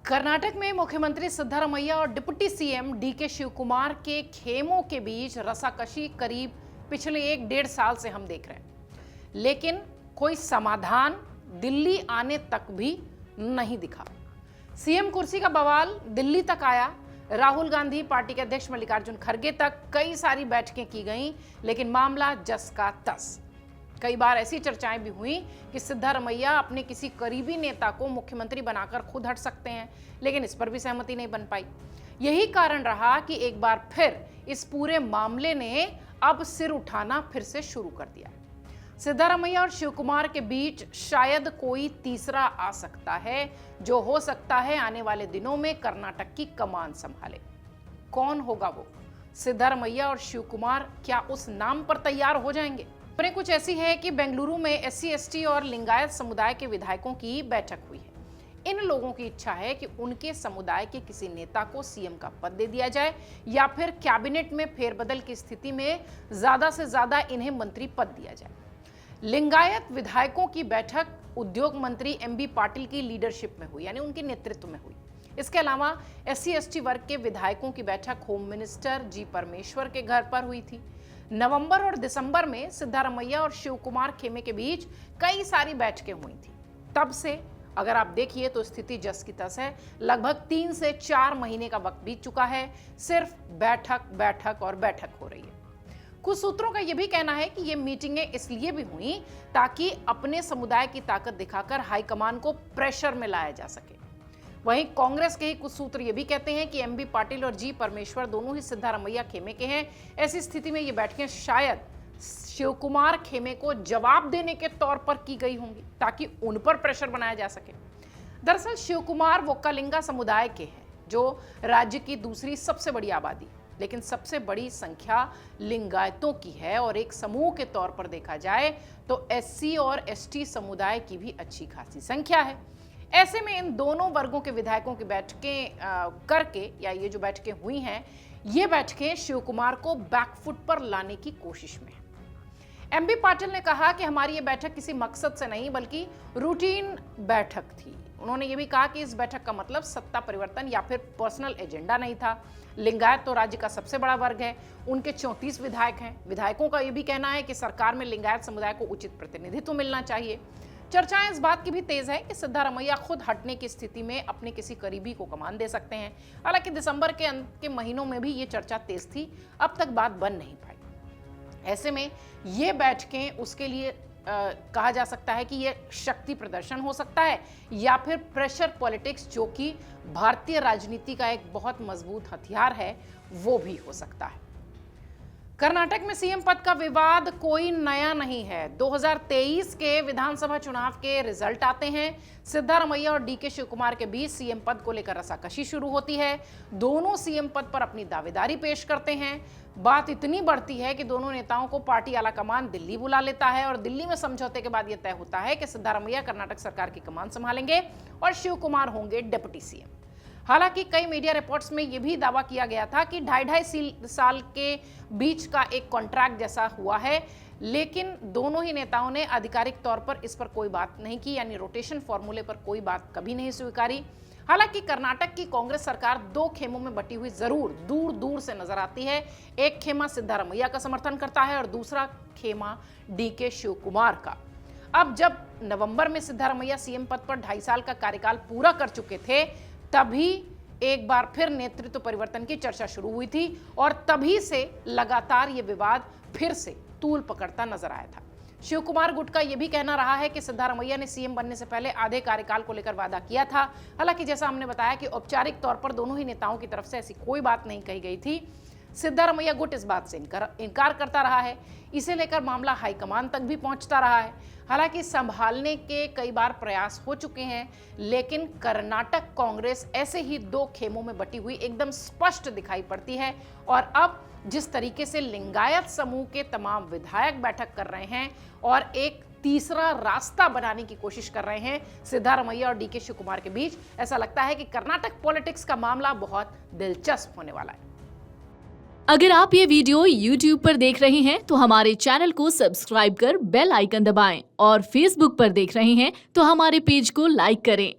कर्नाटक में मुख्यमंत्री सिद्धारमैया और डिप्टी सीएम डीके शिवकुमार के खेमों के बीच रसाकशी करीब पिछले 1-1.5 साल से हम देख रहे हैं, लेकिन कोई समाधान दिल्ली आने तक भी नहीं दिखा। सीएम कुर्सी का बवाल दिल्ली तक आया। राहुल गांधी, पार्टी के अध्यक्ष मल्लिकार्जुन खड़गे तक कई सारी बैठकें की गईं, लेकिन मामला जस का तस। कई बार ऐसी चर्चाएं भी हुई कि सिद्धारमैया अपने किसी करीबी नेता को मुख्यमंत्री बनाकर खुद हट सकते हैं, लेकिन इस पर भी सहमति नहीं बन पाई। यही कारण रहा कि एक बार फिर इस पूरे मामले ने अब सिर उठाना फिर से शुरू कर दिया। सिद्धारमैया और शिवकुमार के बीच शायद कोई तीसरा आ सकता है, जो हो सकता है आने वाले दिनों में कर्नाटक की कमान संभाले। कौन होगा वो? सिद्धारमैया और शिवकुमार क्या उस नाम पर तैयार हो जाएंगे? खबरें कुछ ऐसी है कि बेंगलुरु में एससी, एसटी और लिंगायत समुदाय के विधायकों की बैठक हुई है। इन लोगों की इच्छा है कि उनके समुदाय के किसी नेता को सीएम का पद दे दिया जाए या फिर कैबिनेट में फेरबदल की स्थिति में ज्यादा से ज्यादा इन्हें मंत्री पद दिया जाए। लिंगायत विधायकों की बैठक उद्योग मंत्री एमबी पाटिल की लीडरशिप में हुई, यानी उनके नेतृत्व में हुई। इसके अलावा एससी, एसटी वर्ग के विधायकों की बैठक होम मिनिस्टर जी परमेश्वर के घर पर हुई थी। नवंबर और दिसंबर में सिद्धारमैया और शिवकुमार खेमे के बीच कई सारी बैठकें हुई थी। तब से अगर आप देखिए तो स्थिति जस की तस है। लगभग 3 से 4 महीने का वक्त बीत चुका है, सिर्फ बैठक बैठक और बैठक हो रही है। कुछ सूत्रों का यह भी कहना है कि ये मीटिंगें इसलिए भी हुई ताकि अपने समुदाय की ताकत दिखाकर हाईकमान को प्रेशर में लाया जा सके। वहीं कांग्रेस के ही कुछ सूत्र ये भी कहते हैं कि एमबी पाटिल और जी परमेश्वर दोनों ही सिद्धारमैया खेमे के हैं। ऐसी स्थिति में ये बैठकें शायद शिवकुमार खेमे को जवाब देने के तौर पर की गई होंगी, ताकि उन पर प्रेशर बनाया जा सके। दरअसल शिवकुमार वो कलिंगा समुदाय के हैं, जो राज्य की दूसरी सबसे बड़ी आबादी, लेकिन सबसे बड़ी संख्या लिंगायतों की है। और एक समूह के तौर पर देखा जाए तो एससी और एसटी समुदाय की भी अच्छी खासी संख्या है। ऐसे में इन दोनों वर्गों के विधायकों की बैठकें करके, या ये जो बैठकें हुई हैं, ये बैठकें शिवकुमार को बैकफुट पर लाने की कोशिश में है। एमबी पाटिल ने कहा कि हमारी ये बैठक किसी मकसद से नहीं बल्कि रूटीन बैठक थी। उन्होंने ये भी कहा कि इस बैठक का मतलब सत्ता परिवर्तन या फिर पर्सनल एजेंडा नहीं था। लिंगायत तो राज्य का सबसे बड़ा वर्ग है, उनके 34 विधायक हैं। विधायकों का ये भी कहना है कि सरकार में लिंगायत समुदाय को उचित प्रतिनिधित्व मिलना चाहिए। चर्चाएं इस बात की भी तेज है कि सिद्धारमैया खुद हटने की स्थिति में अपने किसी करीबी को कमान दे सकते हैं। हालांकि दिसंबर के अंत के महीनों में भी ये चर्चा तेज थी, अब तक बात बन नहीं पाई। ऐसे में ये बैठकें उसके लिए कहा जा सकता है कि ये शक्ति प्रदर्शन हो सकता है या फिर प्रेशर पॉलिटिक्स, जो कि भारतीय राजनीति का एक बहुत मजबूत हथियार है, वो भी हो सकता है। कर्नाटक में सीएम पद का विवाद कोई नया नहीं है। 2023 के विधानसभा चुनाव के रिजल्ट आते हैं। सिद्धारमैया और डीके शिवकुमार के बीच सीएम पद को लेकर रसाकशी शुरू होती है। दोनों सीएम पद पर अपनी दावेदारी पेश करते हैं। बात इतनी बढ़ती है कि दोनों नेताओं को पार्टी आलाकमान दिल्ली बुला लेता है और दिल्ली में समझौते के बाद यह तय होता है कि सिद्धारमैया कर्नाटक सरकार की कमान संभालेंगे और शिवकुमार होंगे डिप्टी सीएम। हालांकि कई मीडिया रिपोर्ट्स में यह भी दावा किया गया था कि 2.5 साल के बीच का एक कॉन्ट्रैक्ट जैसा हुआ है, लेकिन दोनों ही नेताओं ने आधिकारिक तौर पर इस पर कोई बात नहीं की, यानी रोटेशन फॉर्मूले पर कोई बात कभी नहीं स्वीकारी। हालांकि कर्नाटक की कांग्रेस सरकार 2 खेमों में बटी हुई जरूर दूर दूर से नजर आती है। एक खेमा सिद्धारमैया का समर्थन करता है और दूसरा खेमा डीके शिवकुमार का। अब जब नवंबर में सिद्धारमैया सीएम पद पर 2.5 साल का कार्यकाल पूरा कर चुके थे, तभी एक बार फिर नेतृत्व परिवर्तन की चर्चा शुरू हुई थी और तभी से लगातार ये विवाद फिर से तूल पकड़ता नजर आया था। शिवकुमार गुट का यह भी कहना रहा है कि सिद्धारमैया ने सीएम बनने से पहले आधे कार्यकाल को लेकर वादा किया था। हालांकि जैसा हमने बताया कि औपचारिक तौर पर दोनों ही नेताओं की तरफ से ऐसी कोई बात नहीं कही गई थी। सिद्धारमैया गुट इस बात से इनकार करता रहा है। इसे लेकर मामला हाईकमान तक भी पहुंचता रहा है। हालांकि संभालने के कई बार प्रयास हो चुके हैं, लेकिन कर्नाटक कांग्रेस ऐसे ही 2 खेमों में बटी हुई एकदम स्पष्ट दिखाई पड़ती है। और अब जिस तरीके से लिंगायत समूह के तमाम विधायक बैठक कर रहे हैं और एक तीसरा रास्ता बनाने की कोशिश कर रहे हैं सिद्धारमैया और डीके शिवकुमार के बीच, ऐसा लगता है कि कर्नाटक पॉलिटिक्स का मामला बहुत दिलचस्प होने वाला है। अगर आप ये वीडियो YouTube पर देख रहे हैं तो हमारे चैनल को सब्सक्राइब कर बेल आइकन दबाएं और Facebook पर देख रहे हैं तो हमारे पेज को लाइक करें।